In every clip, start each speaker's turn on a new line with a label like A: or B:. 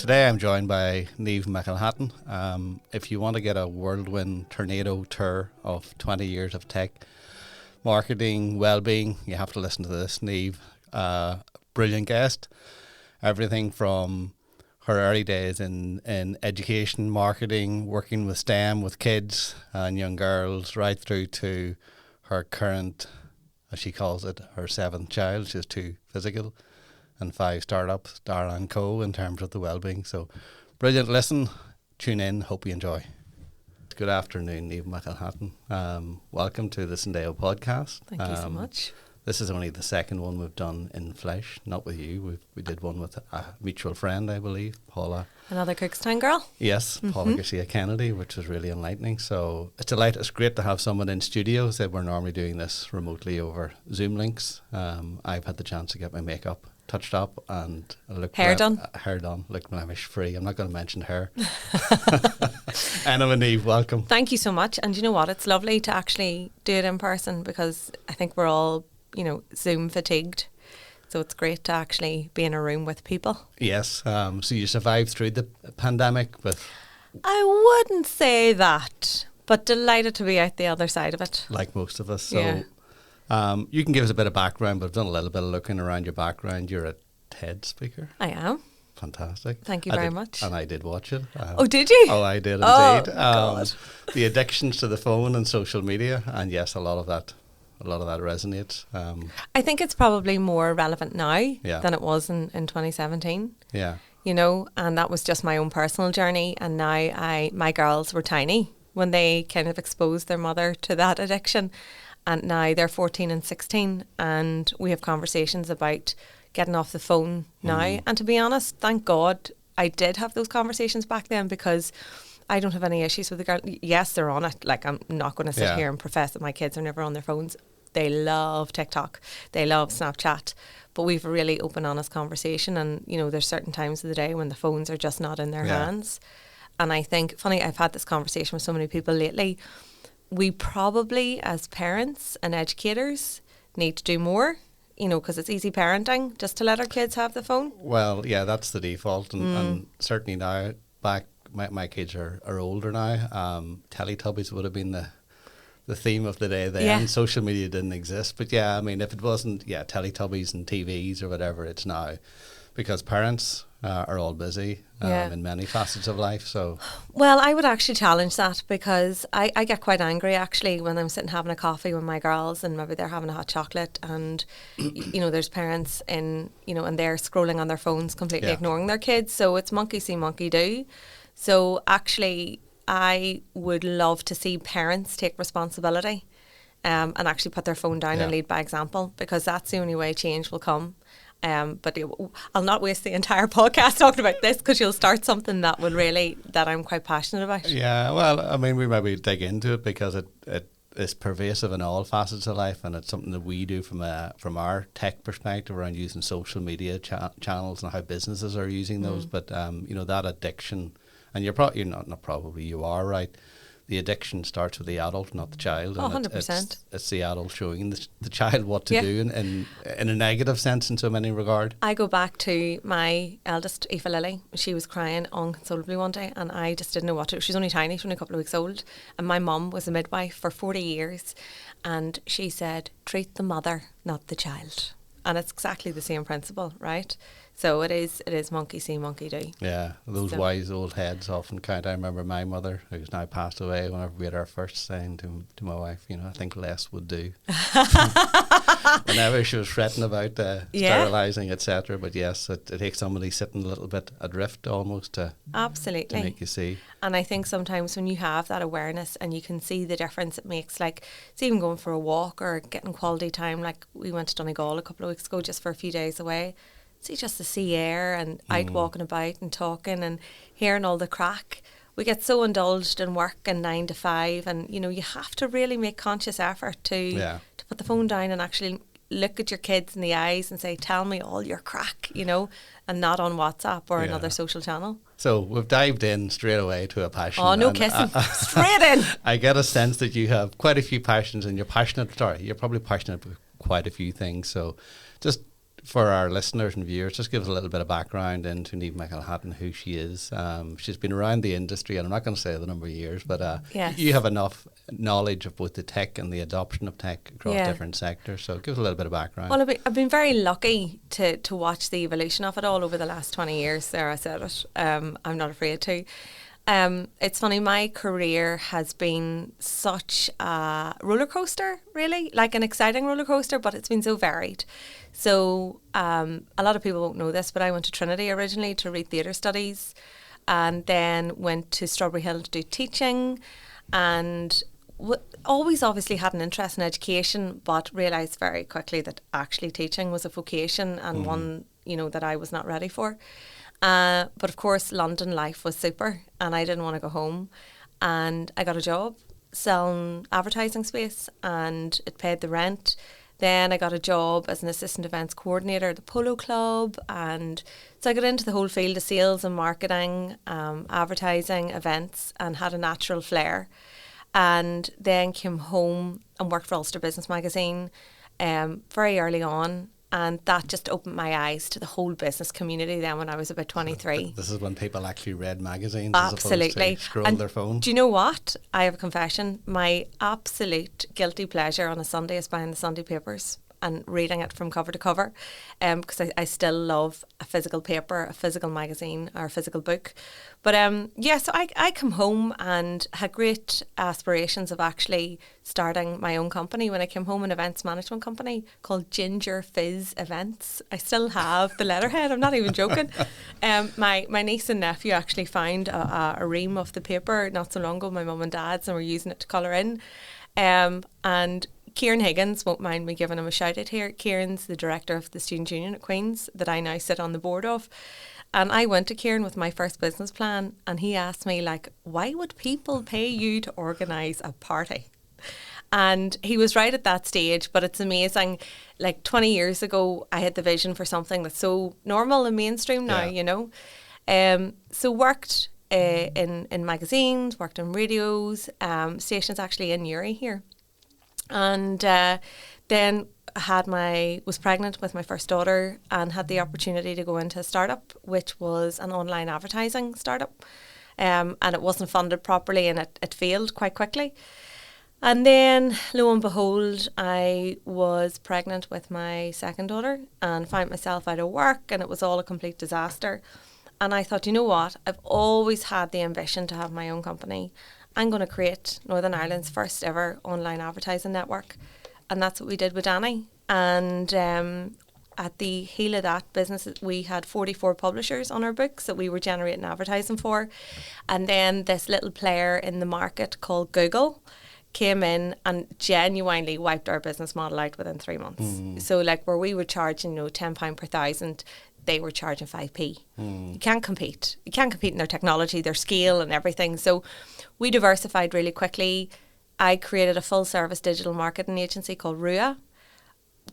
A: Today I'm joined by Naomh McElhatton. If you want to get a whirlwind tornado tour of 20 years of tech, marketing, well-being, you have to listen to this. Naomh, brilliant guest. Everything from her early days in education, marketing, working with STEM, with kids and young girls, right through to her current, as she calls it, her 7th child. She has 2 physical and 5 startups, Dara Co, in terms of the well-being. So brilliant. Listen, tune in, hope you enjoy. Good afternoon, Naomh McElhatton. Welcome to the Sendeo podcast.
B: Thank you so much.
A: This is only the second one we've done in flesh, not with you. We did one with a mutual friend, I believe, Paula.
B: Another Cookstown girl?
A: Yes, Paula Garcia Kennedy, which was really enlightening. So it's great to have someone in studio. So we're normally doing this remotely over Zoom links. I've had the chance to get my makeup touched up and hair done, look blemish free. I'm not going to mention her. Anna and Naomh, welcome.
B: Thank you so much. And you know what? It's lovely to actually do it in person because I think we're all, Zoom fatigued. So it's great to actually be in a room with people.
A: Yes. So you survived through the pandemic with...
B: I wouldn't say that, but delighted to be out the other side of it.
A: Like most of us. So you can give us a bit of background, but I've done a little bit of looking around your background. You're a TED speaker.
B: I am.
A: Fantastic.
B: Thank you very much.
A: And I did watch it.
B: Oh, did you?
A: Oh, I did indeed.
B: Oh, God.
A: The addictions to the phone and social media. And yes, a lot of that resonates.
B: I think it's probably more relevant now than it was in 2017.
A: Yeah.
B: And that was just my own personal journey. And now my girls were tiny when they kind of exposed their mother to that addiction. And now they're 14 and 16 and we have conversations about getting off the phone now. And to be honest, thank God I did have those conversations back then because I don't have any issues with the girl. Yes, they're on it. Like, I'm not going to sit here and profess that my kids are never on their phones. They love TikTok. They love Snapchat. But we've a really open, honest conversation. And, there's certain times of the day when the phones are just not in their hands. And I think, I've had this conversation with so many people lately. We probably, as parents and educators, need to do more, because it's easy parenting just to let our kids have the phone.
A: Well, yeah, that's the default. And certainly now, my kids are older now. Teletubbies would have been the theme of the day then. Yeah. Social media didn't exist. But yeah, I mean, if it wasn't, Teletubbies and TVs or whatever, it's now. Because parents are all busy in many facets of life. So,
B: well, I would actually challenge that because I get quite angry actually when I'm sitting having a coffee with my girls and maybe they're having a hot chocolate and there's parents and they're scrolling on their phones completely ignoring their kids. So it's monkey see, monkey do. So actually, I would love to see parents take responsibility and actually put their phone down and lead by example because that's the only way change will come. But I'll not waste the entire podcast talking about this because you'll start something that I'm quite passionate about.
A: Yeah, well, I mean, we maybe dig into it because it is pervasive in all facets of life, and it's something that we do from our tech perspective around using social media channels and how businesses are using those. But that addiction, and you are right. The addiction starts with the adult, not the child.
B: Oh, 100%.
A: It's the adult showing the child what to do in a negative sense in so many regard.
B: I go back to my eldest, Aoife Lily. She was crying unconsolably one day and I just didn't know what to do. She's only tiny, she's only a couple of weeks old. And my mum was a midwife for 40 years. And she said, treat the mother, not the child. And it's exactly the same principle, right? So it is monkey see, monkey do.
A: Yeah, those wise old heads often count. I remember my mother, who's now passed away, whenever we had our first saying to my wife, I think less would do. Whenever she was fretting about sterilising, etc. But yes, it takes somebody sitting a little bit adrift almost to make you see.
B: And I think sometimes when you have that awareness and you can see the difference it makes, like it's even going for a walk or getting quality time, like we went to Donegal a couple of weeks ago just for a few days away. See just the sea air and out walking about and talking and hearing all the crack. We get so indulged in work and 9 to 5 and you have to really make conscious effort to put the phone down and actually look at your kids in the eyes and say, tell me all your crack, and not on WhatsApp or another social channel.
A: So we've dived in straight away to a passion.
B: Oh, no kissing. Straight in.
A: I get a sense that you have quite a few passions and you're probably passionate about quite a few things. So just for our listeners and viewers, just give us a little bit of background into Naomh McElhatton, who she is. She's been around the industry, and I'm not going to say the number of years, but
B: Yes.
A: you have enough knowledge of both the tech and the adoption of tech across
B: Yeah.
A: different sectors. So give us a little bit of background.
B: Well, I've been very lucky to watch the evolution of it all over the last 20 years. There, I said it. I'm not afraid to. It's funny, my career has been such a roller coaster, really, like an exciting roller coaster, but it's been so varied. So a lot of people won't know this, but I went to Trinity originally to read theatre studies, and then went to Strawberry Hill to do teaching, and always obviously had an interest in education, but realised very quickly that actually teaching was a vocation and one, that I was not ready for. But of course, London life was super, and I didn't want to go home. And I got a job selling advertising space, and it paid the rent. Then I got a job as an assistant events coordinator at the Polo Club, and so I got into the whole field of sales and marketing, advertising, events, and had a natural flair. And then came home and worked for Ulster Business Magazine very early on. And that just opened my eyes to the whole business community then when I was about 23.
A: This is when people actually read magazines
B: Absolutely.
A: as opposed to scroll their phone.
B: Do you know what? I have a confession. My absolute guilty pleasure on a Sunday is buying the Sunday papers and reading it from cover to cover, because I still love a physical paper, a physical magazine, or a physical book. But so I come home and had great aspirations of actually starting my own company when I came home, an events management company called Ginger Fizz Events. I still have the letterhead, I'm not even joking. My niece and nephew actually found a ream of the paper not so long ago, my mum and dad's, and were using it to colour in. And Kieran Higgins, won't mind me giving him a shout out here. Kieran's the director of the Student Union at Queen's that I now sit on the board of. And I went to Kieran with my first business plan, and he asked me, why would people pay you to organise a party? And he was right at that stage, but it's amazing. 20 years ago, I had the vision for something that's so normal and mainstream now, So worked in magazines, worked in radios, stations actually in Uri here. And then was pregnant with my first daughter and had the opportunity to go into a startup, which was an online advertising startup. And it wasn't funded properly, and it failed quite quickly. And then, lo and behold, I was pregnant with my second daughter and found myself out of work, and it was all a complete disaster. And I thought, you know what? I've always had the ambition to have my own company. I'm going to create Northern Ireland's first ever online advertising network. And that's what we did with Danny. And at the heel of that business, we had 44 publishers on our books that we were generating advertising for. And then this little player in the market called Google came in and genuinely wiped our business model out within 3 months. So where we were charging, £10 per thousand, they were charging 5p. You can't compete. You can't compete in their technology, their scale and everything. So we diversified really quickly. I created a full service digital marketing agency called Rua.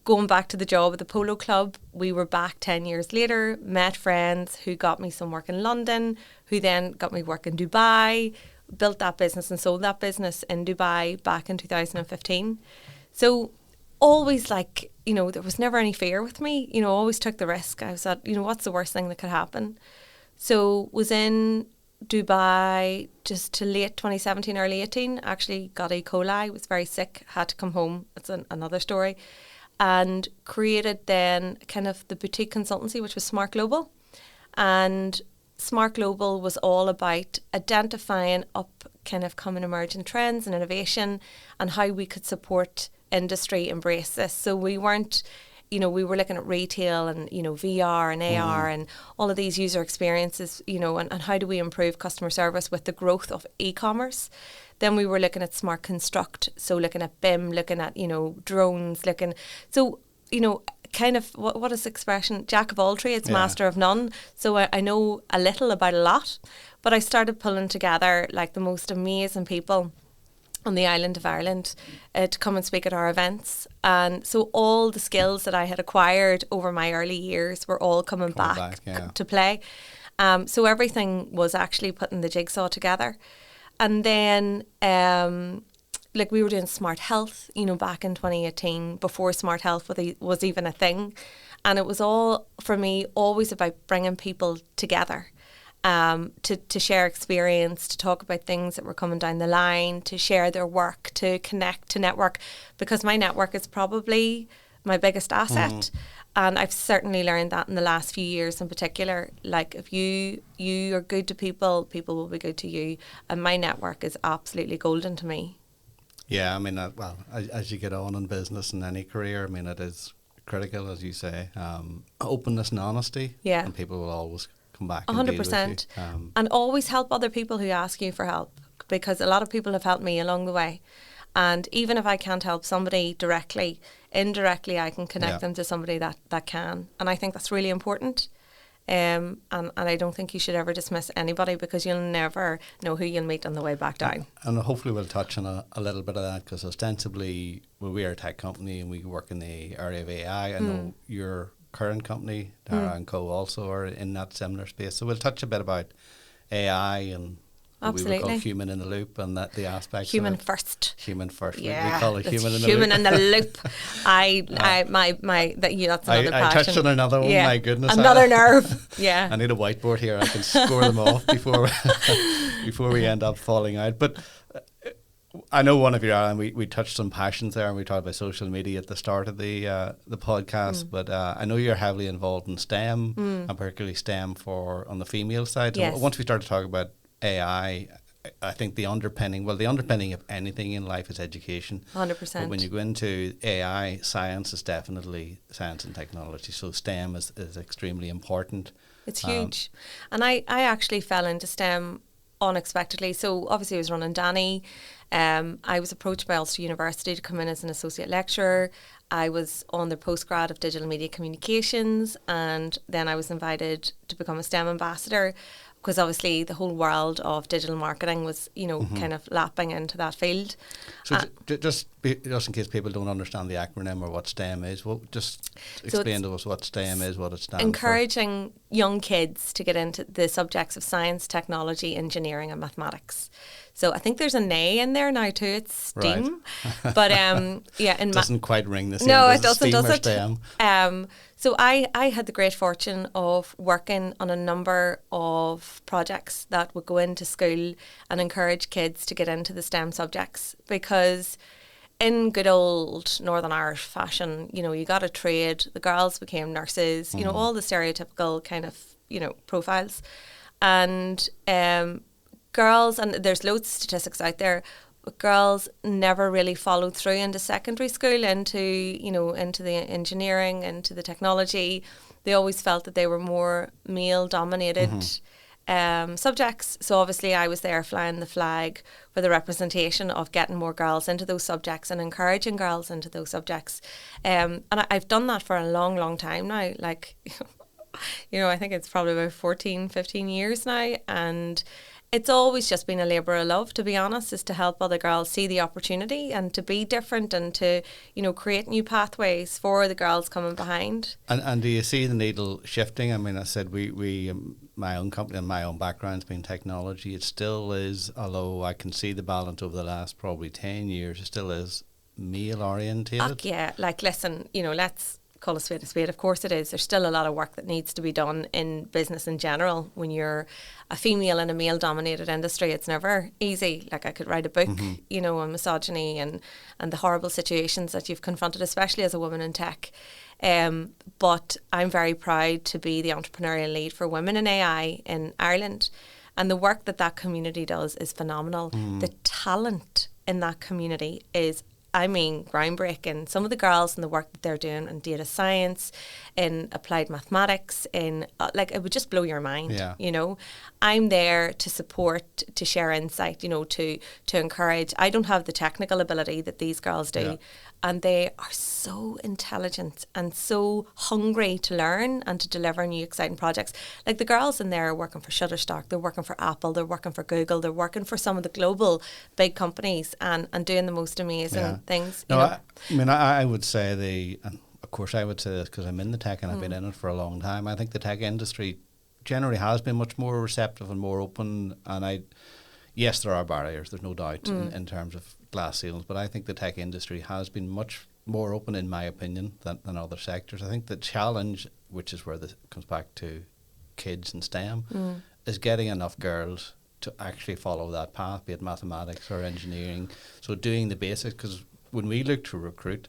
B: Going back to the job at the Polo Club, we were back 10 years later, met friends who got me some work in London, who then got me work in Dubai, built that business and sold that business in Dubai back in 2015. So always there was never any fear with me, always took the risk. I was at, what's the worst thing that could happen? So was in Dubai just to late 2017, early 18, actually got E. coli, was very sick, had to come home. It's another story. And created then kind of the boutique consultancy, which was Smart Global. And Smart Global was all about identifying up kind of coming emerging trends and innovation and how we could support industry embrace this. So we weren't, we were looking at retail and, VR and AR and all of these user experiences, and how do we improve customer service with the growth of e-commerce. Then we were looking at smart construct, so looking at BIM, looking at, drones, kind of, what is the expression? Jack of all trades, master of none. So I know a little about a lot, but I started pulling together the most amazing people on the island of Ireland to come and speak at our events. And so all the skills that I had acquired over my early years were all coming back to play. So everything was actually putting the jigsaw together. And then we were doing smart health, back in 2018, before smart health was even a thing. And it was all, for me, always about bringing people together. To share experience, to talk about things that were coming down the line, to share their work, to connect, to network, because my network is probably my biggest asset. And I've certainly learned that in the last few years in particular. Like, if you are good to people, people will be good to you. And my network is absolutely golden to me.
A: Yeah, I mean, well, as you get on in business and any career, I mean, it is critical, as you say, openness and honesty.
B: Yeah.
A: And people will always come back
B: 100%.
A: and deal with you.
B: And always help other people who ask you for help, because a lot of people have helped me along the way. And even if I can't help somebody directly, indirectly I can connect them to somebody that can. And I think that's really important. And I don't think you should ever dismiss anybody, because you'll never know who you'll meet on the way back down.
A: And hopefully we'll touch on a little bit of that, because ostensibly, well, we are a tech company and we work in the area of AI. I know your current company, Dara Co, also are in that similar space. So we'll touch a bit about AI and what we would call human in the loop, and that the aspects
B: human
A: of it.
B: first.
A: Human first.
B: Yeah,
A: we call it human in the
B: human
A: loop.
B: in the loop. That's another passion.
A: I touched on another one. My goodness,
B: another nerve. Yeah,
A: I need a whiteboard here. I can score them off before we end up falling out. But I know one of your, and we touched on passions there, and we talked about social media at the start of the podcast. But I know you're heavily involved in STEM, and particularly STEM on the female side. So once we start to talk about AI, I think the underpinning of anything in life is education.
B: 100%.
A: But when you go into AI, science is definitely science and technology. So STEM is extremely important.
B: It's huge. And I actually fell into STEM unexpectedly. So obviously I was running Danny. I was approached by Ulster University to come in as an associate lecturer. I was on their postgrad of digital media communications, and then I was invited to become a STEM ambassador, because obviously the whole world of digital marketing was, kind of lapping into that field.
A: So just in case people don't understand the acronym or what STEM is, just explain to us what STEM is, what it stands for. Encouraging
B: young kids to get into the subjects of science, technology, engineering and mathematics. So I think there's an A in there now too. It's STEAM. Right. But it
A: doesn't quite ring the same.
B: No, it doesn't,
A: STEAM
B: does it?
A: STEM?
B: So I had the great fortune of working on a number of projects that would go into school and encourage kids to get into the STEM subjects, because in good old Northern Irish fashion, you got a trade, the girls became nurses, all the stereotypical kind of, profiles. And girls, and there's loads of statistics out there, but girls never really followed through into secondary school, into the engineering, into the technology. They always felt that they were more male dominated subjects. So obviously I was there flying the flag for the representation of getting more girls into those subjects and encouraging girls into those subjects. And I've done that for a long, long time now. Like, I think it's probably about 14, 15 years now. And it's always just been a labour of love, to be honest, is to help other girls see the opportunity and to be different and to, create new pathways for the girls coming behind.
A: And do you see the needle shifting? I mean, I said we my own company and my own background's been technology. It still is, although I can see the balance over the last probably 10 years, it still is male orientated.
B: Yeah, like, listen, let's call a spade a spade. Of course it is. There's still a lot of work that needs to be done in business in general. When you're a female in a male dominated industry, it's never easy. Like, I could write a book, on misogyny and the horrible situations that you've confronted, especially as a woman in tech. But I'm very proud to be the entrepreneurial lead for women in AI in Ireland. And the work that community does is phenomenal. The talent in that community is groundbreaking. Some of the girls and the work that they're doing in data science, in applied mathematics, it would just blow your mind. Yeah. I'm there to support, to share insight, to encourage. I don't have the technical ability that these girls do. Yeah. And they are so intelligent and so hungry to learn and to deliver new exciting projects. Like, the girls in there are working for Shutterstock, they're working for Apple, they're working for Google, they're working for some of the global big companies and doing the most amazing things.
A: I would say and of course I would say this because I'm in the tech and I've been in it for a long time. I think the tech industry generally has been much more receptive and more open. And yes, there are barriers, there's no doubt in terms of glass ceilings, but I think the tech industry has been much more open, in my opinion, than other sectors. I think the challenge, which is where this comes back to kids in STEM, is getting enough girls to actually follow that path, be it mathematics or engineering. So doing the basics, because when we look to recruit,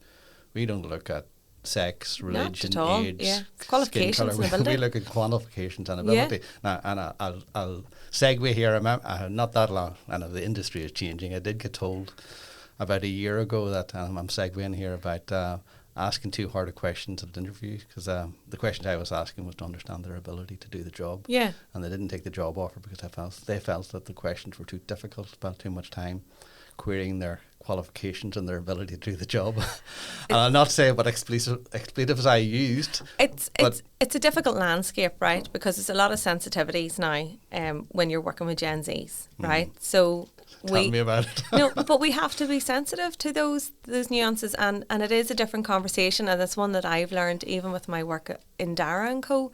A: we don't look at sex, religion, age,
B: qualifications,
A: skin colour. We look at qualifications and ability. Now, and I'll segue here. I remember not that long, and the industry is changing. I did get told about a year ago that I'm segueing here about asking too hard of questions at interviews, because the questions I was asking was to understand their ability to do the job.
B: Yeah.
A: And they didn't take the job offer because they felt that the questions were too difficult, spent too much time querying their qualifications and their ability to do the job. And I'll not say what expletives I used.
B: It's a difficult landscape, right? Because there's a lot of sensitivities now when you're working with Gen Zs, right? So
A: Tell me about it.
B: No, but we have to be sensitive to those nuances, and it is a different conversation, and it's one that I've learned even with my work in Dara Co,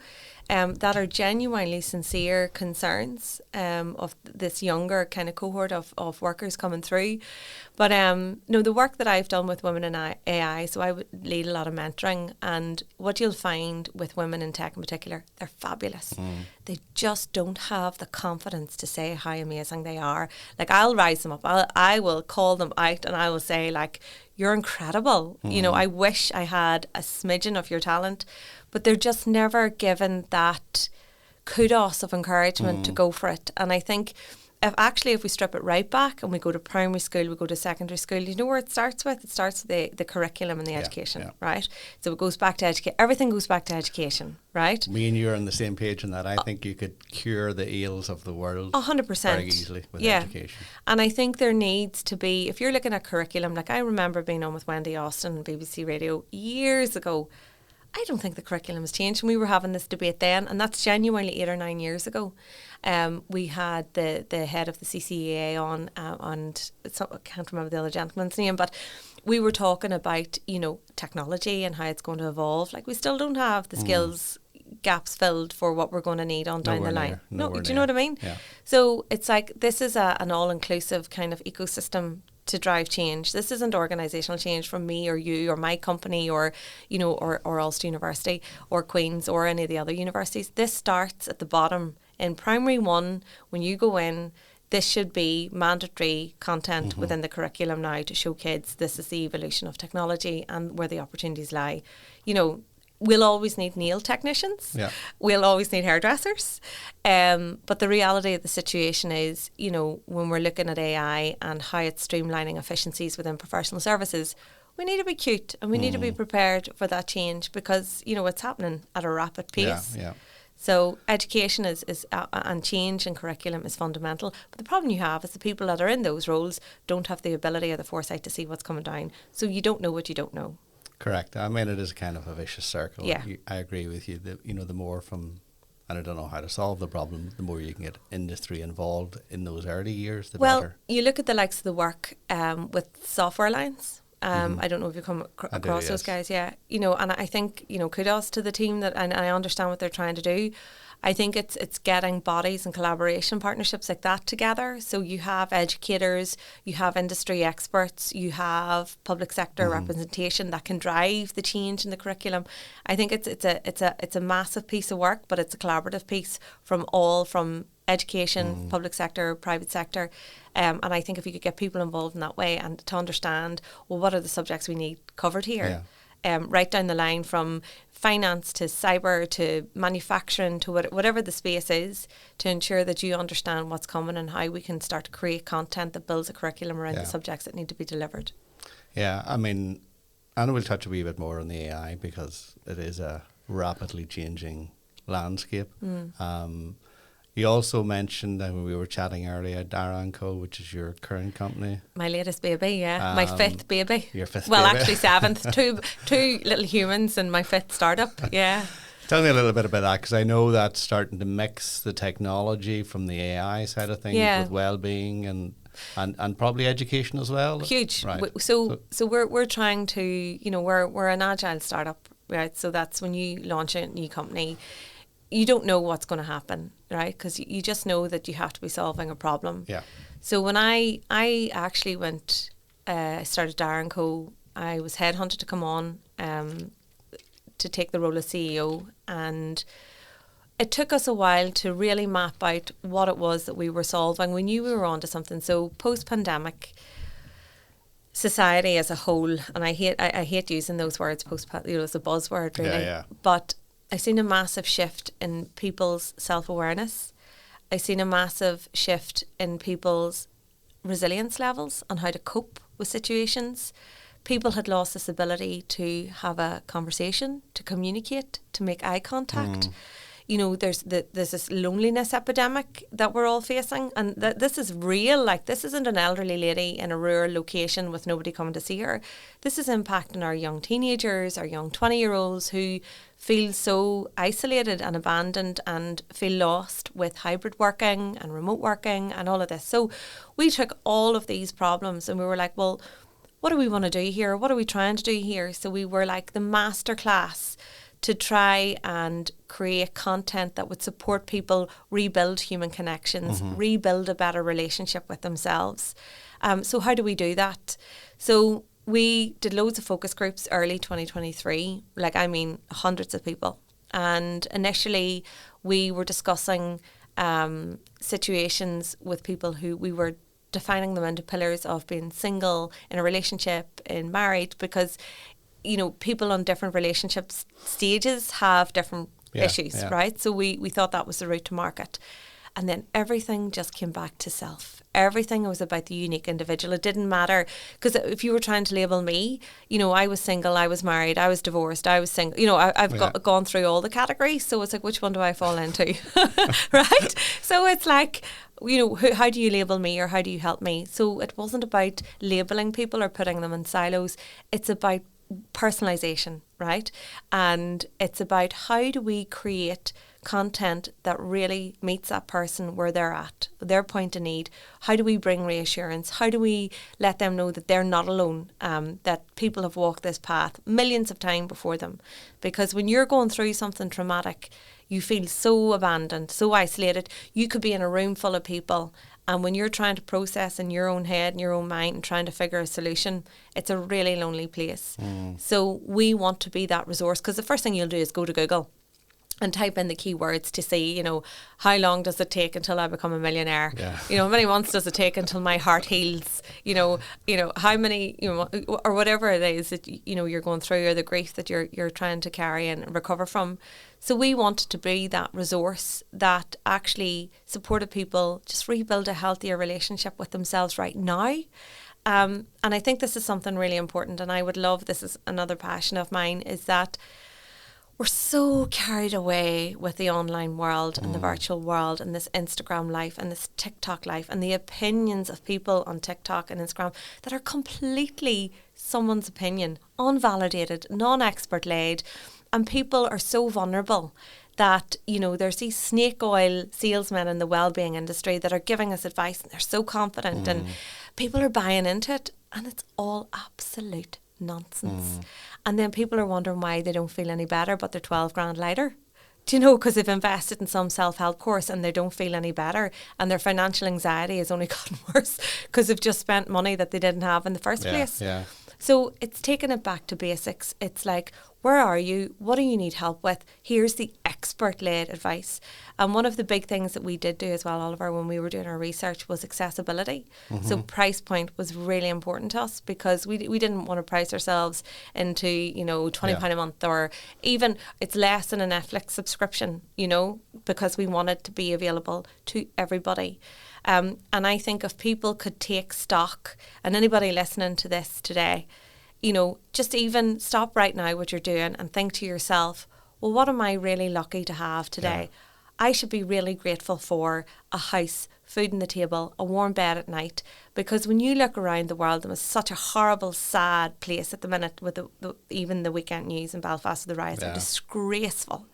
B: that are genuinely sincere concerns of this younger kind of cohort of workers coming through. But no, the work that I've done with women in AI, so I would lead a lot of mentoring, and what you'll find with women in tech in particular, they're fabulous. They just don't have the confidence to say how amazing they are. Like, I'll rise them up. I will call them out, and I will say, like, you're incredible. You know, I wish I had a smidgen of your talent, but they're just never given that kudos of encouragement to go for it. And I think if we strip it right back and we go to primary school, we go to secondary school, you know where it starts with? It starts with the curriculum and the education, right? So it goes back to everything goes back to education, right?
A: Me and you are on the same page in that. I think you could cure the ills of the world
B: 100%
A: very easily with education.
B: And I think there needs to be, if you're looking at curriculum, like I remember being on with Wendy Austin on BBC Radio years ago. I don't think the curriculum has changed. And we were having this debate then, and that's genuinely 8 or 9 years ago. We had the head of the CCEA on, and I can't remember the other gentleman's name, but we were talking about, you know, technology and how it's going to evolve. Like, we still don't have the skills gaps filled for what we're going to need on down the line. Do you know what I mean?
A: Yeah.
B: So it's like, this is an all-inclusive kind of ecosystem to drive change. This isn't organisational change from me or you or my company or, you know, or Ulster University or Queen's or any of the other universities. This starts at the bottom. In primary 1, when you go in, this should be mandatory content within the curriculum now to show kids this is the evolution of technology and where the opportunities lie. You know, we'll always need nail technicians. Yeah. We'll always need hairdressers. But the reality of the situation is, you know, when we're looking at AI and how it's streamlining efficiencies within professional services, we need to be cute and we need to be prepared for that change because, you know, it's happening at a rapid pace.
A: Yeah.
B: So education is and change in curriculum is fundamental. But the problem you have is the people that are in those roles don't have the ability or the foresight to see what's coming down. So you don't know what you don't know.
A: Correct. I mean, it is kind of a vicious circle.
B: Yeah.
A: I agree with you. You know, the more and I don't know how to solve the problem, the more you can get industry involved in those early years, the better.
B: Well, you look at the likes of the work with Software Alliance. I don't know if you come across those guys. Yeah. You know, and I think, you know, kudos to the team and I understand what they're trying to do. I think it's getting bodies and collaboration partnerships like that together. So you have educators, you have industry experts, you have public sector representation that can drive the change in the curriculum. I think it's a massive piece of work, but it's a collaborative piece from education, public sector, private sector. And I think if you could get people involved in that way and to understand, well, what are the subjects we need covered here? Right down the line from finance to cyber to manufacturing to whatever the space is, to ensure that you understand what's coming and how we can start to create content that builds a curriculum around the subjects that need to be delivered. Yeah,
A: I mean, and we'll touch a wee bit more on the AI because it is a rapidly changing landscape. You also mentioned when we were chatting earlier, Dara Co, which is your current company.
B: My latest baby, my 5th baby.
A: Your 5th
B: well,
A: baby.
B: Actually 7th. two little humans and my 5th startup, yeah.
A: Tell me a little bit about that, because I know that's starting to mix the technology from the AI side of things with Wellbeing and probably education as well.
B: Huge.
A: Right.
B: So we're trying to, you know, we're an agile startup, right? So that's when you launch a new company, you don't know what's going to happen, right? Because you just know that you have to be solving a problem.
A: Yeah.
B: So when I actually started Dara Co I was headhunted to come on to take the role of CEO, and it took us a while to really map out what it was that we were solving. We knew we were onto something. So post-pandemic, society as a whole, and I hate using those words, as a buzzword, really. But I seen a massive shift in people's self-awareness. I seen a massive shift in people's resilience levels on how to cope with situations. People had lost this ability to have a conversation, to communicate, to make eye contact. There's this loneliness epidemic that we're all facing, and this is real. Like, this isn't an elderly lady in a rural location with nobody coming to see her. This is impacting our young teenagers, our young 20-year-olds who feel so isolated and abandoned and feel lost with hybrid working and remote working and all of this. So we took all of these problems and we were like, well, what do we want to do here? What are we trying to do here? So we were like the masterclass to try and create content that would support people rebuild human connections, rebuild a better relationship with themselves. So how do we do that? So we did loads of focus groups early 2023, hundreds of people. And initially we were discussing situations with people who we were defining them into pillars of being single, in a relationship, in married, because people on different relationship stages have different issues, right? So we thought that was the route to market. And then everything just came back to self. Everything was about the unique individual. It didn't matter, because if you were trying to label me, I was single, I was married, I was divorced, I was single. I've gone through all the categories. So it's like, which one do I fall into? Right? So it's like, how do you label me, or how do you help me? So it wasn't about labeling people or putting them in silos. It's about personalization, right? And it's about how do we create content that really meets that person where they're at, their point of need. How do we bring reassurance? How do we let them know that they're not alone, that people have walked this path millions of times before them? Because when you're going through something traumatic, you feel so abandoned, so isolated. You could be in a room full of people, and when you're trying to process in your own head and your own mind and trying to figure a solution, it's a really lonely place. So we want to be that resource, because the first thing you'll do is go to Google and type in the keywords to see, how long does it take until I become a millionaire? How many months does it take until my heart heals? How many, or whatever it is that, you're going through, or the grief that you're trying to carry and recover from. So we wanted to be that resource that actually supported people just rebuild a healthier relationship with themselves right now. And I think this is something really important, and I would love, this is another passion of mine, is that we're so carried away with the online world and the virtual world and this Instagram life and this TikTok life and the opinions of people on TikTok and Instagram that are completely someone's opinion, unvalidated, non-expert led. And people are so vulnerable that, there's these snake oil salesmen in the wellbeing industry that are giving us advice, and they're so confident and people are buying into it, and it's all absolute nonsense. And then people are wondering why they don't feel any better, but they're 12 grand lighter. Do you know, because they've invested in some self-help course and they don't feel any better, and their financial anxiety has only gotten worse because they've just spent money that they didn't have in the first place. So it's taking it back to basics. It's like, where are you? What do you need help with? Here's the expert-led advice. And one of the big things that we did do as well, Oliver, when we were doing our research, was accessibility. So price point was really important to us, because we didn't want to price ourselves into, £20 a month, or even it's less than a Netflix subscription, because we want it to be available to everybody. And I think if people could take stock, and anybody listening to this today, just even stop right now what you're doing and think to yourself, well, what am I really lucky to have today? I should be really grateful for a house, food on the table, a warm bed at night, because when you look around the world, it's such a horrible, sad place at the minute, with even the weekend news in Belfast, the riots are disgraceful.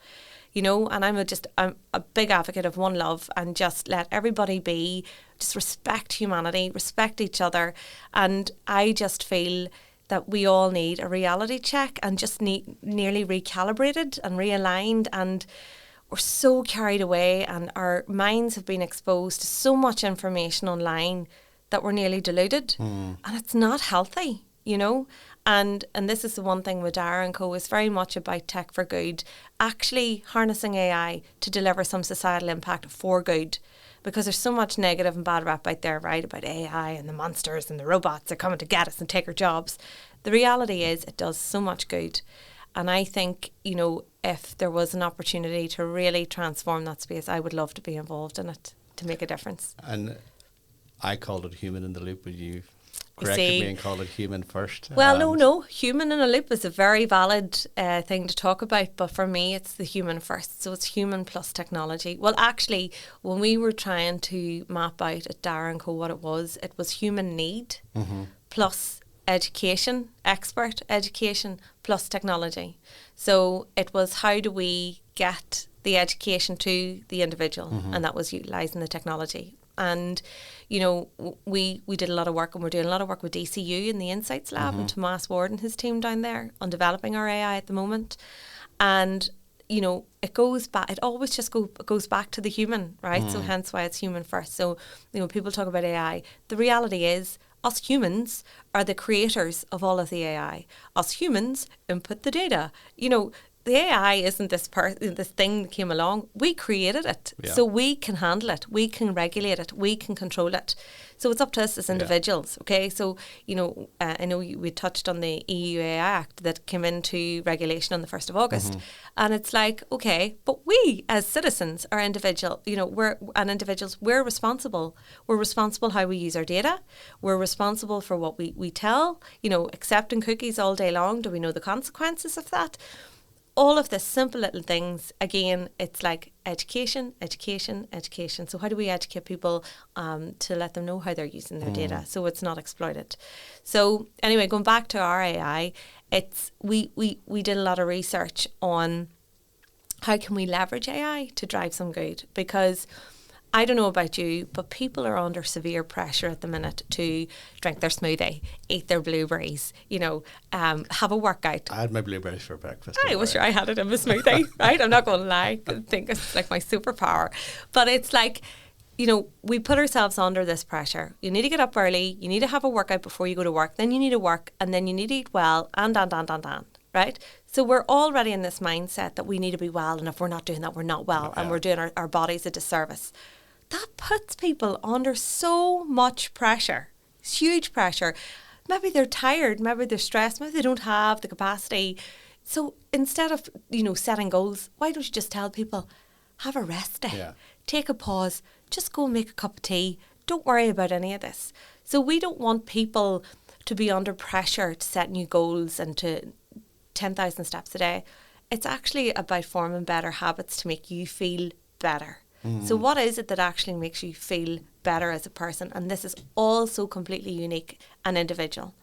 B: And I'm a big advocate of one love, and just let everybody be, just respect humanity, respect each other. And I just feel that we all need a reality check, and just need nearly recalibrated and realigned. And we're so carried away, and our minds have been exposed to so much information online that we're nearly deluded, and it's not healthy. And this is the one thing with Dara Co is very much about tech for good, actually harnessing AI to deliver some societal impact for good. Because there's so much negative and bad rap out there, right, about AI and the monsters and the robots are coming to get us and take our jobs. The reality is it does so much good. And I think, you know, if there was an opportunity to really transform that space, I would love to be involved in it to make a difference.
A: And I called it human in the loop, but you corrected me and called it human first.
B: Well, no. Human in a loop is a very valid thing to talk about, but for me, it's the human first. So it's human plus technology. Well, actually, when we were trying to map out at Dara Co what it was human need plus education, expert education plus technology. So it was how do we get the education to the individual, and that was utilising the technology. And, you know, we did a lot of work, and we're doing a lot of work with DCU in the Insights Lab and Tomas Ward and his team down there on developing our AI at the moment. And, you know, it goes back, it always just goes back to the human, right? So hence why it's human first. So, you know, people talk about AI. The reality is us humans are the creators of all of the AI. Us humans input the data. You know, the AI isn't this thing that came along. We created it. Yeah. So we can handle it. We can regulate it. We can control it. So it's up to us as individuals, okay? So, you know, I know we touched on the EU AI Act that came into regulation on the 1st of August. And it's like, okay, but we as citizens are individual, you know, we're responsible. We're responsible how we use our data. We're responsible for what we tell, you know, accepting cookies all day long. Do we know the consequences of that? All of the simple little things, again, it's like education. So how do we educate people to let them know how they're using their data so it's not exploited? So anyway, going back to our AI, we did a lot of research on how can we leverage AI to drive some good, because I don't know about you, but people are under severe pressure at the minute to drink their smoothie, eat their blueberries, you know, have a workout.
A: I had my blueberries for breakfast.
B: I was sure I had it in my smoothie, right? I'm not going to lie. I think it's like my superpower. But it's like, you know, we put ourselves under this pressure. You need to get up early. You need to have a workout before you go to work. Then you need to work, and then you need to eat well, and, right? So we're already in this mindset that we need to be well, and if we're not doing that, we're not well, and we're doing our bodies a disservice. That puts people under so much pressure, huge pressure. Maybe they're tired, maybe they're stressed, maybe they don't have the capacity. So instead of, you know, setting goals, why don't you just tell people, have a rest day, take a pause, just go and make a cup of tea. Don't worry about any of this. So we don't want people to be under pressure to set new goals and to 10,000 steps a day. It's actually about forming better habits to make you feel better. So what is it that actually makes you feel better as a person? And this is also completely unique and individual.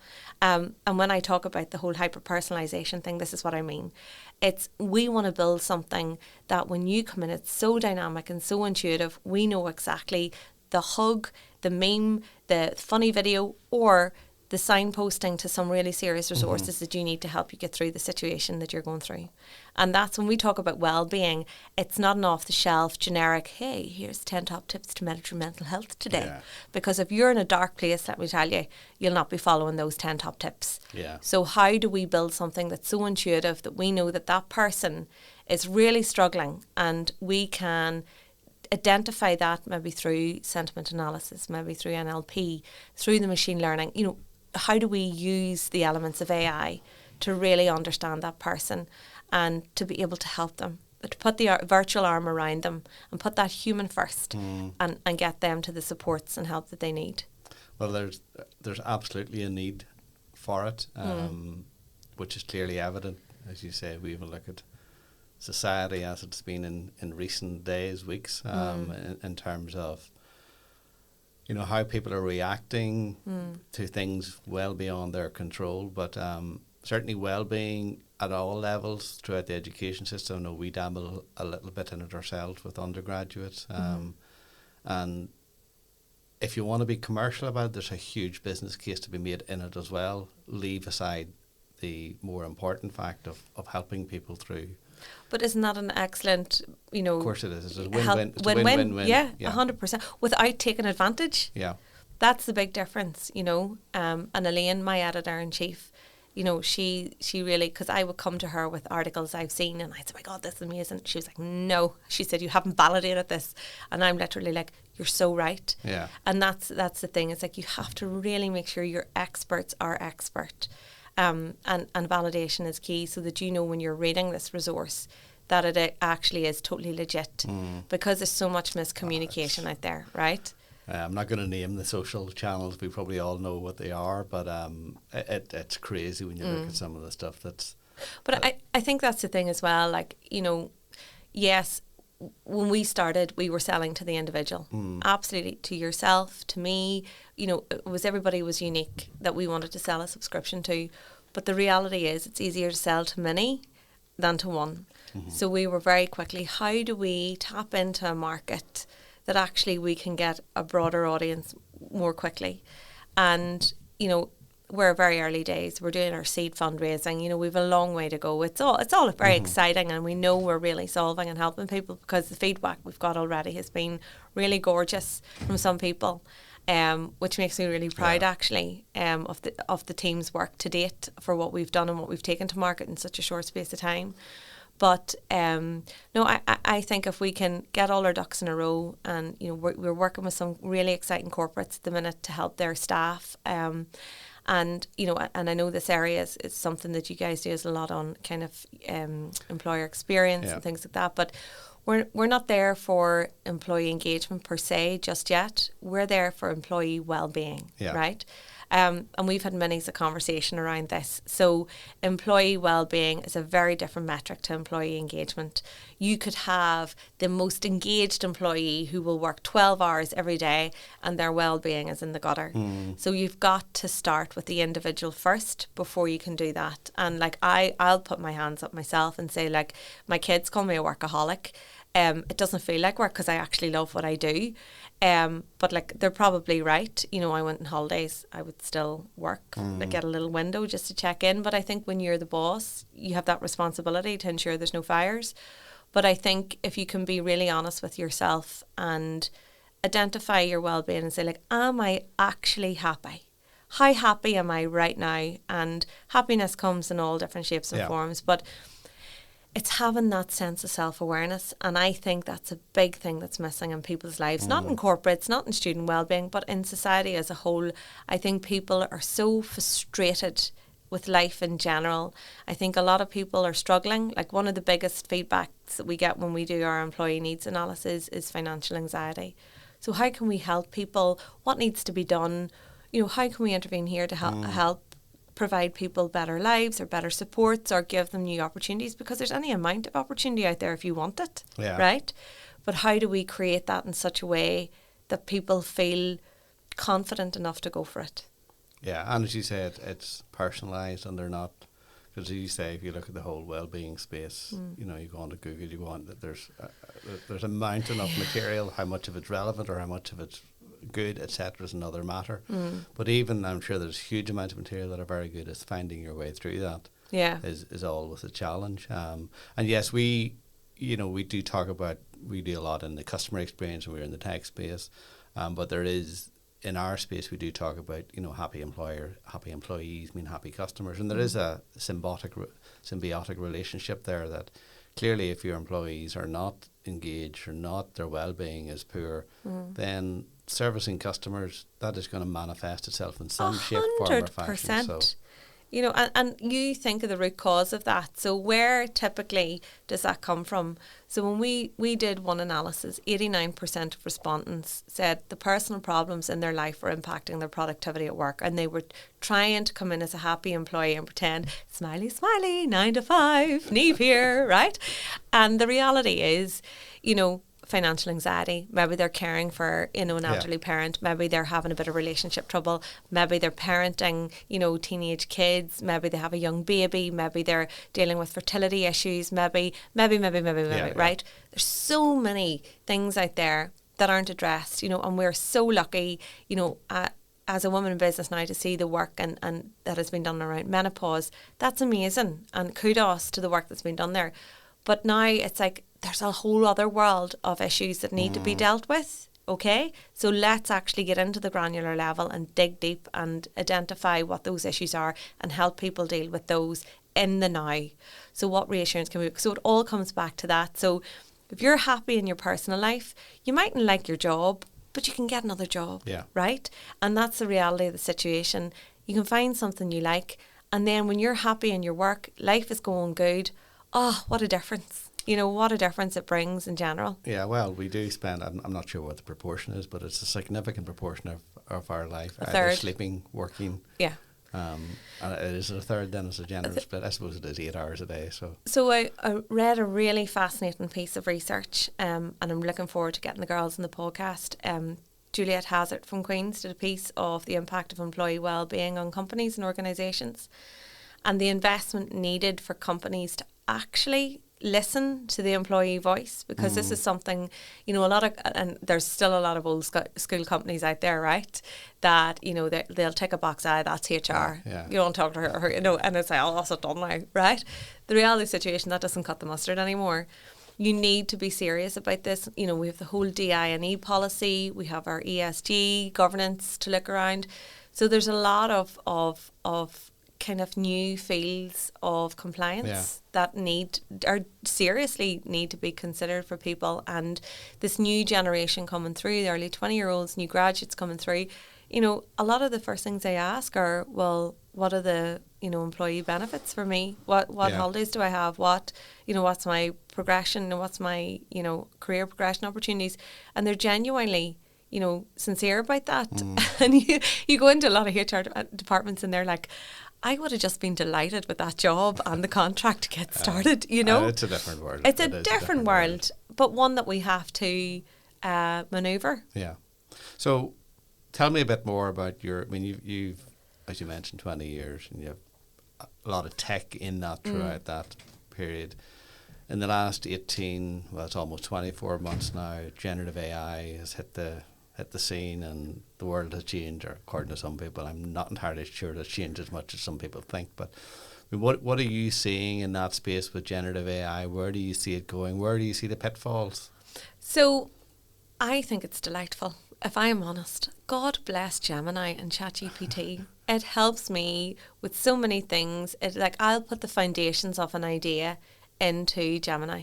B: And when I talk about the whole hyper-personalisation thing, this is what I mean. It's we want to build something that when you come in, it's so dynamic and so intuitive. We know exactly the hug, the meme, the funny video, or the signposting to some really serious resources that you need to help you get through the situation that you're going through. And that's when we talk about well-being, it's not an off-the-shelf generic, hey, here's 10 top tips to manage your mental health today. Yeah. Because if you're in a dark place, let me tell you, you'll not be following those 10 top tips. Yeah. So how do we build something that's so intuitive that we know that that person is really struggling, and we can identify that maybe through sentiment analysis, maybe through NLP, through the machine learning, you know, how do we use the elements of AI to really understand that person and to be able to help them, to put the virtual arm around them and put that human first and get them to the supports and help that they need?
A: Well, there's absolutely a need for it, which is clearly evident. As you say, we even look at society as it's been in recent days, weeks, in terms of, you know, how people are reacting to things well beyond their control. But certainly well-being at all levels throughout the education system. I know we dabble a little bit in it ourselves with undergraduates. And if you want to be commercial about it, there's a huge business case to be made in it as well. Leave aside the more important fact of helping people through.
B: But isn't that an excellent, you know...
A: Of course it is. It's a win-win. It's win-win.
B: Yeah, 100%. Without taking advantage.
A: Yeah.
B: That's the big difference, you know. And Elaine, my editor-in-chief, you know, she really, because I would come to her with articles I've seen and I'd say, oh my God, this is amazing. She was like, no, she said, you haven't validated this. And I'm literally like, you're so right.
A: Yeah.
B: And that's the thing. It's like you have to really make sure your experts are expert. And validation is key, so that you know when you're reading this resource that it actually is totally legit, because there's so much miscommunication out there, right?
A: I'm not going to name the social channels. We probably all know what they are, but it's crazy when you look at some of the stuff that's...
B: But I think that's the thing as well. Like, you know, yes, when we started, we were selling to the individual. Absolutely. To yourself, to me, you know, everybody was unique that we wanted to sell a subscription to. But the reality is it's easier to sell to many than to one. So we were very quickly, how do we tap into a market that actually we can get a broader audience more quickly? And, you know, we're very early days. We're doing our seed fundraising. You know, we've a long way to go. It's all very exciting, and we know we're really solving and helping people, because the feedback we've got already has been really gorgeous from some people, which makes me really proud actually of the team's work to date for what we've done and what we've taken to market in such a short space of time. But no, I think if we can get all our ducks in a row, and you know, we're working with some really exciting corporates at the minute to help their staff. And, you know, and I know this area is something that you guys do is a lot on kind of employer experience and things like that. But we're not there for employee engagement per se just yet. We're there for employee well-being, right? And we've had many a conversation around this. So employee well-being is a very different metric to employee engagement. You could have the most engaged employee who will work 12 hours every day and their well-being is in the gutter. So you've got to start with the individual first before you can do that. And like I'll put my hands up myself and say, like, my kids call me a workaholic. It doesn't feel like work because I actually love what I do. But like, they're probably right. You know, I went on holidays, I would still work, like get a little window just to check in. But I think when you're the boss, you have that responsibility to ensure there's no fires. But I think if you can be really honest with yourself and identify your well-being and say, like, am I actually happy? How happy am I right now? And happiness comes in all different shapes and forms. But it's having that sense of self-awareness, and I think that's a big thing that's missing in people's lives, not in corporates, not in student wellbeing, but in society as a whole. I think people are so frustrated with life in general. I think a lot of people are struggling. Like, one of the biggest feedbacks that we get when we do our employee needs analysis is financial anxiety. So how can we help people? What needs to be done? You know, how can we intervene here to help provide people better lives or better supports or give them new opportunities, because there's any amount of opportunity out there if you want it, right? But how do we create that in such a way that people feel confident enough to go for it?
A: Yeah, and as you said, it's personalised, and they're not, because as you say, if you look at the whole well-being space, you know, you go on to Google, you go on, there's a mountain of material. How much of it's relevant or how much of it's good, etc., is another matter. But even, I'm sure there's huge amounts of material that are very good. It's finding your way through that is always a challenge. And yes, we do talk about, we do a lot in the customer experience and we're in the tech space, but there is, in our space, we do talk about, you know, happy employer, happy employees mean happy customers, and there is a symbiotic relationship there, that clearly if your employees are not engaged or not, their well-being is poor, then servicing customers, that is going to manifest itself in some shape, form or fashion. So,
B: you know, and you think of the root cause of that. So where typically does that come from? So when we did one analysis, 89% of respondents said the personal problems in their life were impacting their productivity at work, and they were trying to come in as a happy employee and pretend, smiley, smiley, 9 to 5, Neve here, right? And the reality is, you know, financial anxiety, maybe they're caring for, you know, an elderly parent, maybe they're having a bit of relationship trouble, maybe they're parenting, you know, teenage kids, maybe they have a young baby, maybe they're dealing with fertility issues, maybe, right? There's so many things out there that aren't addressed, you know, and we're so lucky, you know, as a woman in business now, to see the work and that has been done around menopause. That's amazing, and kudos to the work that's been done there. But now it's like there's a whole other world of issues that need to be dealt with Okay, so let's actually get into the granular level and dig deep and identify what those issues are and help people deal with those in the now. So what reassurance can we, so it all comes back to that. So if you're happy in your personal life, you mightn't like your job, but you can get another job, right? And that's the reality of the situation. You can find something you like, and then when you're happy in your work, life is going good. Oh, what a difference. You know, what a difference it brings in general.
A: Yeah, well, we do spend, I'm not sure what the proportion is, but it's a significant proportion of our life.
B: A third.
A: Sleeping, working.
B: Yeah.
A: And is it a third then? It's a generous split. I suppose it is 8 hours a day.
B: So I read a really fascinating piece of research, and I'm looking forward to getting the girls in the podcast. Juliet Hazard from Queen's did a piece of the impact of employee wellbeing on companies and organisations, and the investment needed for companies to actually listen to the employee voice, because this is something, you know, a lot of, and there's still a lot of old school companies out there, right, that, you know, they'll tick a box, that's HR, you don't talk to her, you know, and it's like, oh, that's it done now, right? The reality of the situation, that doesn't cut the mustard anymore. You need to be serious about this. You know, we have the whole DI&E policy, we have our ESG governance to look around, so there's a lot of kind of new fields of compliance that seriously need to be considered for people. And this new generation coming through, the early 20-year-olds, new graduates coming through, you know, a lot of the first things they ask are, well, what are the, you know, employee benefits for me? What holidays do I have? What, you know, what's my progression? What's my, you know, career progression opportunities? And they're genuinely, you know, sincere about that. And you go into a lot of HR departments and they're like, I would have just been delighted with that job and the contract to get started, you know.
A: It's a different world.
B: It's a different world, but one that we have to manoeuvre.
A: Yeah. So tell me a bit more about your, I mean, you've, as you mentioned, 20 years, and you have a lot of tech in that throughout that period. In the last 18, well, it's almost 24 months now, generative AI has hit the scene, and the world has changed, or according to some people. I'm not entirely sure it's changed as much as some people think, but I mean, what are you seeing in that space with generative AI? Where do you see it going? Where do you see the pitfalls?
B: So I think it's delightful, if I am honest. God bless Gemini and ChatGPT. It helps me with so many things. Like, I'll put the foundations of an idea into Gemini.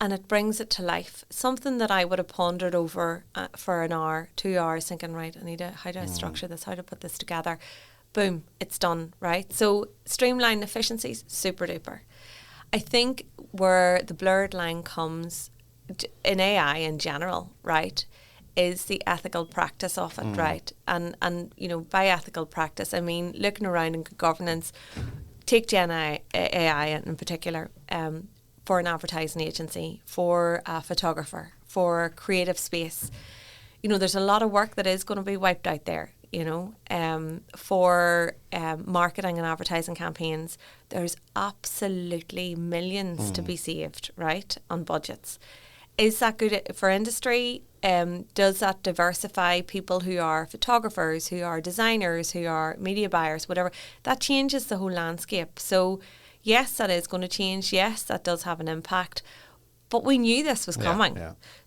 B: And it brings it to life. Something that I would have pondered over for an hour, 2 hours, thinking, right, how do I structure this? How do I put this together? Boom, it's done, right? So streamline efficiencies, super duper. I think where the blurred line comes in AI in general, right, is the ethical practice of it, right? And you know, by ethical practice, I mean looking around in governance. Take Gen AI in particular. For an advertising agency, for a photographer, for creative space. You know, there's a lot of work that is going to be wiped out there, you know. For marketing and advertising campaigns, there's absolutely millions to be saved, right, on budgets. Is that good for industry? Does that diversify people who are photographers, who are designers, who are media buyers, whatever? That changes the whole landscape. So yes, that is going to change. Yes, that does have an impact. But we knew this was coming.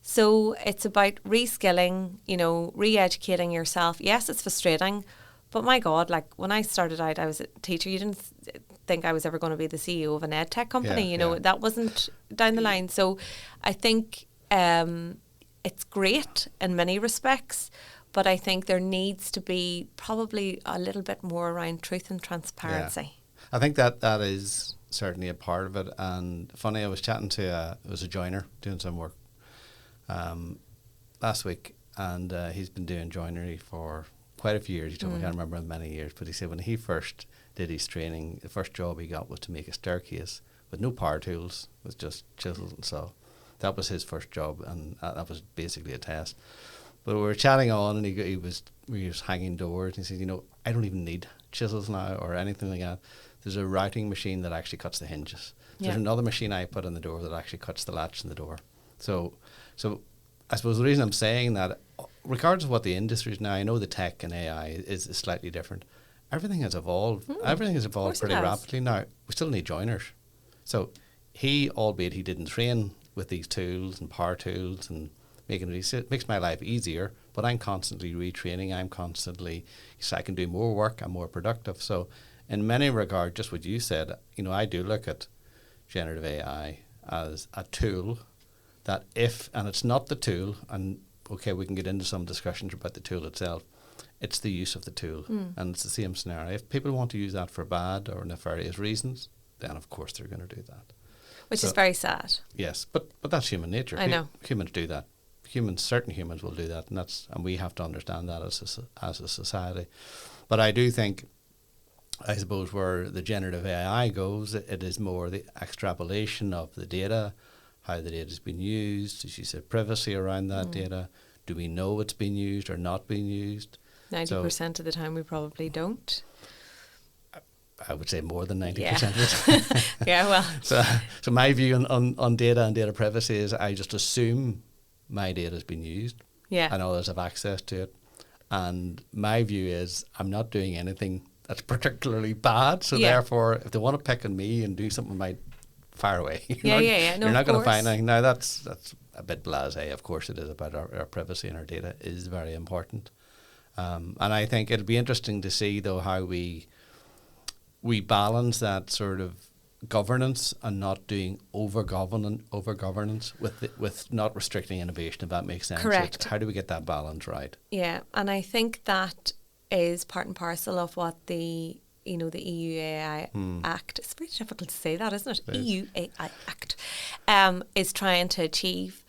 B: So it's about reskilling, you know, re-educating yourself. Yes, it's frustrating. But my God, like when I started out, I was a teacher. You didn't think I was ever going to be the CEO of an ed tech company. You know, that wasn't down the line. So I think it's great in many respects. But I think there needs to be probably a little bit more around truth and transparency.
A: I think that is certainly a part of it. And funny, I was chatting to it was a joiner doing some work last week, and he's been doing joinery for quite a few years. He told me, I can't remember how many years, but he said when he first did his training, the first job he got was to make a staircase with no power tools, with just chisels and saw. That was his first job, and that was basically a test. But we were chatting on, and we was hanging doors, and he said, you know, I don't even need chisels now or anything like that. There's a routing machine that actually cuts the hinges. There's another machine I put on the door that actually cuts the latch in the door. So I suppose the reason I'm saying that, regardless of what the industry is now, I know the tech and AI is slightly different. Everything has evolved. Everything has evolved pretty rapidly now. We still need joiners. So albeit he didn't train with these tools and power tools and making it easy. It makes my life easier, but I'm constantly retraining. So I can do more work. I'm more productive. So in many regards, just what you said, I do look at generative AI as a tool that and it's not the tool, and okay, we can get into some discussions about the tool itself. It's the use of the tool, and it's the same scenario. If people want to use that for bad or nefarious reasons, then of course they're going to do that.
B: Which is very sad.
A: Yes, but that's human nature.
B: I know.
A: Humans do that. Certain humans will do that, and we have to understand that as a society. But I do think, I suppose, where the generative AI goes, it is more the extrapolation of the data, how the data has been used, as you said, privacy around that data. Do we know it's been used or not being used?
B: 90% of the time we probably don't.
A: I would say more than 90%
B: Yeah.
A: of it.
B: Yeah, well.
A: So my view on data and data privacy is I just assume my data has been used.
B: Yeah.
A: And others have access to it. And my view is I'm not doing anything that's particularly bad. So therefore, if they want to pick on me and do something, might fire away.
B: No,
A: you're not going to find
B: course.
A: anything. Now that's a bit blasé. Of course it is, about our privacy, and our data is very important. And I think it'll be interesting to see though how we balance that sort of governance and not doing over governance with not restricting innovation, if that makes sense.
B: Correct.
A: How do we get that balance right?
B: Yeah, and I think that is part and parcel of what the EU AI Act, it's very difficult to say that, isn't it? EU AI Act is trying to achieve.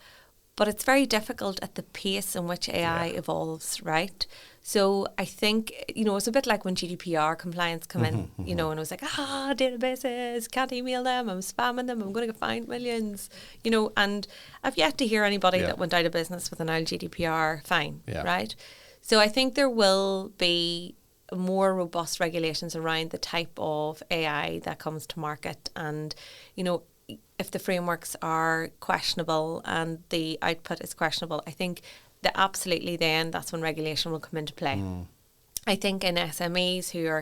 B: But it's very difficult at the pace in which AI evolves, right? So I think, it's a bit like when GDPR compliance come in, and it was like, databases, can't email them, I'm spamming them, I'm going to get fined millions, and I've yet to hear anybody that went out of business with an old GDPR fine, right? So I think there will be more robust regulations around the type of AI that comes to market, and, if the frameworks are questionable and the output is questionable, I think that absolutely then that's when regulation will come into play. I think in SMEs who are,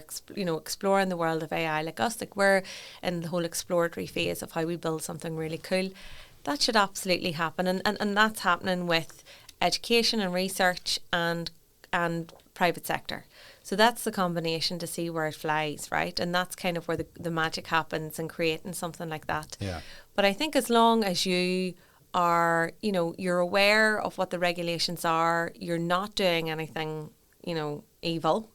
B: exploring the world of AI like us, like we're in the whole exploratory phase of how we build something really cool, that should absolutely happen. And that's happening with education and research and private sector. So that's the combination to see where it flies, right? And that's kind of where the magic happens in creating something like that.
A: Yeah.
B: But I think as long as you are, you're aware of what the regulations are, you're not doing anything, evil,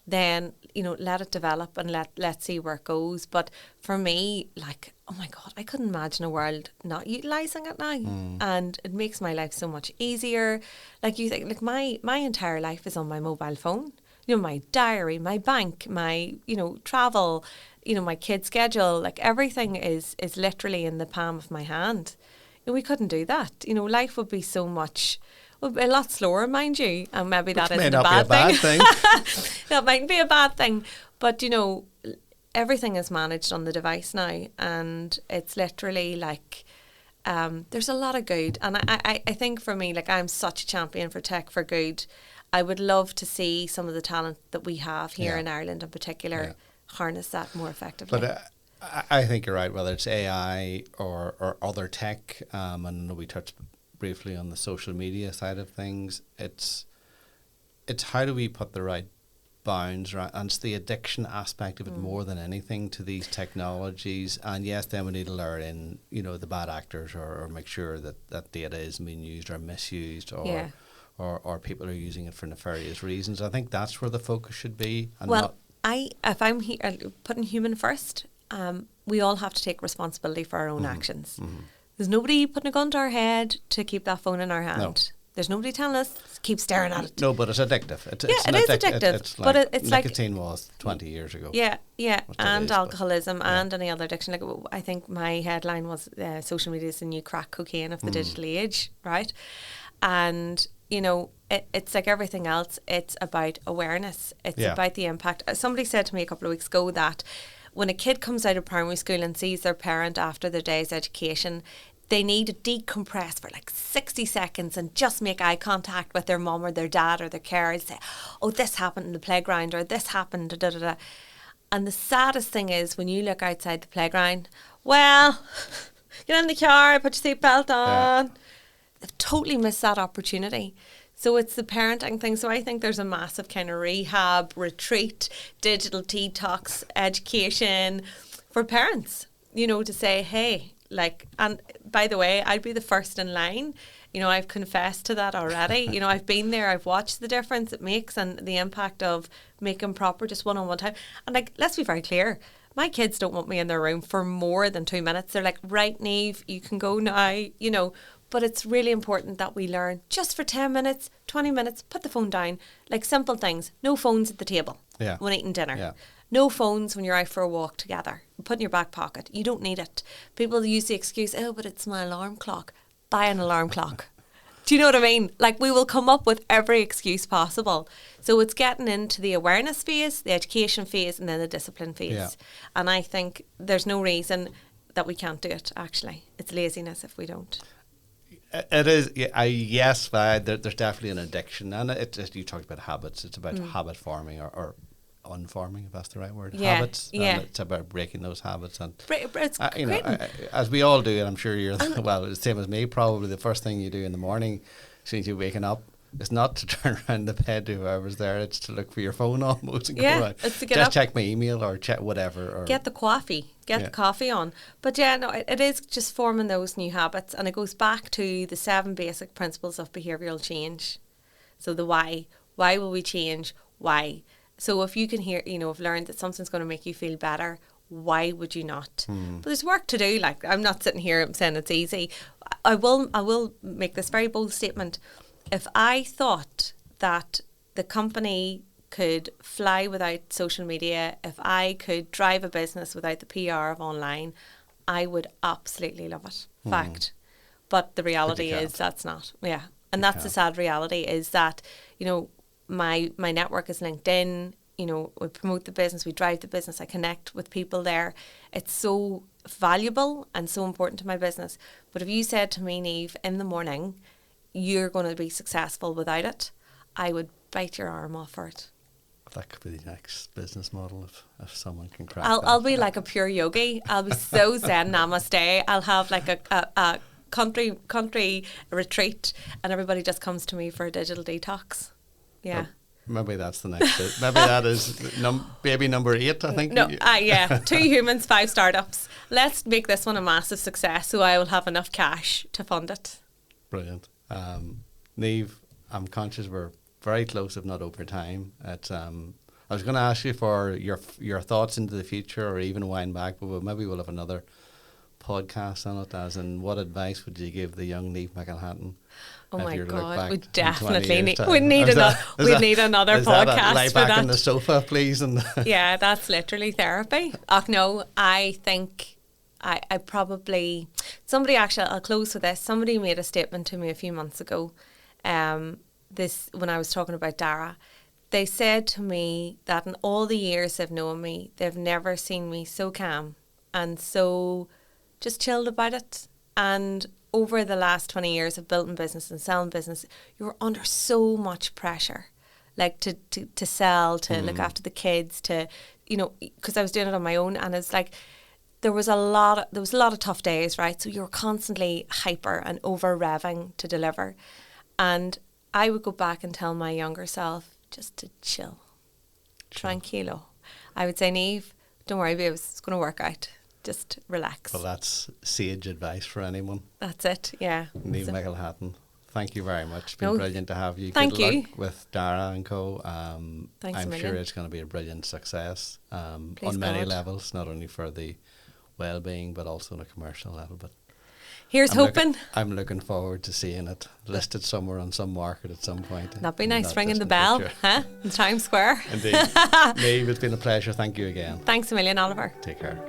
B: then, let it develop and let's see where it goes. But for me, like, oh my God, I couldn't imagine a world not utilising it now. And it makes my life so much easier. Like you think, like my entire life is on my mobile phone. My diary, my bank, my, travel, my kid's schedule, like everything is literally in the palm of my hand. We couldn't do that. Life would be so much, a lot slower, mind you. And maybe that isn't a bad thing. That might be a bad thing. But, everything is managed on the device now. And it's literally like, there's a lot of good. And I think for me, like I'm such a champion for tech for good. I would love to see some of the talent that we have here in Ireland in particular harness that more effectively.
A: But I think you're right, whether it's AI or other tech, and we touched briefly on the social media side of things, it's how do we put the right bounds, right? And it's the addiction aspect of it more than anything to these technologies. And yes, then we need to lure in, the bad actors or make sure that data isn't being used or misused or people are using it for nefarious reasons. I think that's where the focus should be. And
B: if I'm putting human first, we all have to take responsibility for our own actions. There's nobody putting a gun to our head to keep that phone in our hand.
A: No.
B: There's nobody telling us keep staring at it.
A: No, but it's addictive. It is
B: addictive.
A: It's
B: but
A: like
B: it's like
A: nicotine was 20 years ago.
B: Yeah, and
A: is,
B: alcoholism and any other addiction. Like I think my headline was social media is the new crack cocaine of the digital age, right? And it's like everything else. It's about awareness. It's about the impact. Somebody said to me a couple of weeks ago that when a kid comes out of primary school and sees their parent after their day's education, they need to decompress for like 60 seconds and just make eye contact with their mum or their dad or their carers. Say, oh, this happened in the playground or this happened, da da da. And the saddest thing is when you look outside the playground, well, get in the car, put your seatbelt on. they've totally missed that opportunity. So it's the parenting thing. So I think there's a massive kind of rehab, retreat, digital detox, education for parents, you know, to say, hey, like, and by the way, I'd be the first in line. You know, I've confessed to that already. You know, I've been there. I've watched the difference it makes and the impact of making proper just one-on-one time. And like, let's be very clear. My kids don't want me in their room for more than 2 minutes. They're like, right, Naomh, you can go now, you know. But it's really important that we learn just for 10 minutes, 20 minutes, put the phone down. Like simple things. No phones at the table when eating dinner. Yeah. No phones when you're out for a walk together. Put in your back pocket. You don't need it. People use the excuse, oh, but it's my alarm clock. Buy an alarm clock. Do you know what I mean? Like, we will come up with every excuse possible. So it's getting into the awareness phase, the education phase, and then the discipline phase. Yeah. And I think there's no reason that we can't do it, actually. It's laziness if we don't.
A: It is, yes, but there's definitely an addiction. And you talked about habits. It's about habit forming or unforming, if that's the right word. Habits. And it's about breaking those habits. And
B: it's
A: you know, as we all do, and I'm sure you're well, the same as me. Probably the first thing you do in the morning, as soon as you're waking up, is not to turn around the bed to whoever's there. It's to look for your phone almost and go around. It's to get just up, check my email or check whatever. Or
B: get the coffee. Get the coffee on. But yeah, no, it is just forming those new habits, and it goes back to the 7 basic principles of behavioural change. So the why. Why will we change? Why? So if you can hear, you know, have learned that something's going to make you feel better, why would you not? But there's work to do. Like, I'm not sitting here saying it's easy. I will make this very bold statement. If I thought that the company could fly without social media, if I could drive a business without the PR of online, I would absolutely love it. Fact. But the reality is that's not. Yeah. And that's the sad reality, is that, you know, my network is LinkedIn. You know, we promote the business, we drive the business, I connect with people there. It's so valuable and so important to my business. But if you said to me, Naomh, in the morning, you're going to be successful without it, I would bite your arm off for it.
A: That could be the next business model if someone can crack
B: I'll be like a pure yogi. I'll be so zen, namaste. I'll have like a country retreat, and everybody just comes to me for a digital detox. Yeah.
A: Maybe that's the next bit. Maybe that is baby number 8, I think.
B: No, 2 humans, 5 startups. Let's make this one a massive success so I will have enough cash to fund it.
A: Brilliant. Naomh, I'm conscious we're very close, if not over time. I was going to ask you for your thoughts into the future, or even wind back, but maybe we'll have another podcast on it, as in what advice would you give the young Naomh McElhatton?
B: Oh my God, we definitely need another podcast
A: lie
B: for
A: back
B: that.
A: on the sofa, please. And
B: yeah, that's literally therapy. Oh no, I think I probably, somebody actually, I'll close with this. Somebody made a statement to me a few months ago. This when I was talking about Dara, they said to me that in all the years they've known me, they've never seen me so calm and so just chilled about it. And over the last 20 years of building business and selling business, you're under so much pressure, like to sell, to look after the kids, to, you know, because I was doing it on my own, and it's like there was a lot of tough days, right? So you were constantly hyper and over revving to deliver, and I would go back and tell my younger self just to chill. Tranquilo. I would say, Naomh, don't worry, babe, it's going to work out. Just relax.
A: Well, that's sage advice for anyone.
B: That's it, yeah.
A: Naomh McElhatton, thank you very much. It's been brilliant to have you.
B: Thank
A: Good
B: you.
A: luck with Dara Co.
B: Thanks
A: I'm
B: a million.
A: sure it's going to be a brilliant success on many levels, not only for the well-being, but also on a commercial level. But
B: here's hoping.
A: I'm looking forward to seeing it listed somewhere on some market at some point.
B: That'd be nice, ringing the bell, huh? In Times Square.
A: Indeed. Naomh, it's been a pleasure. Thank you again.
B: Thanks a million, Oliver.
A: Take care.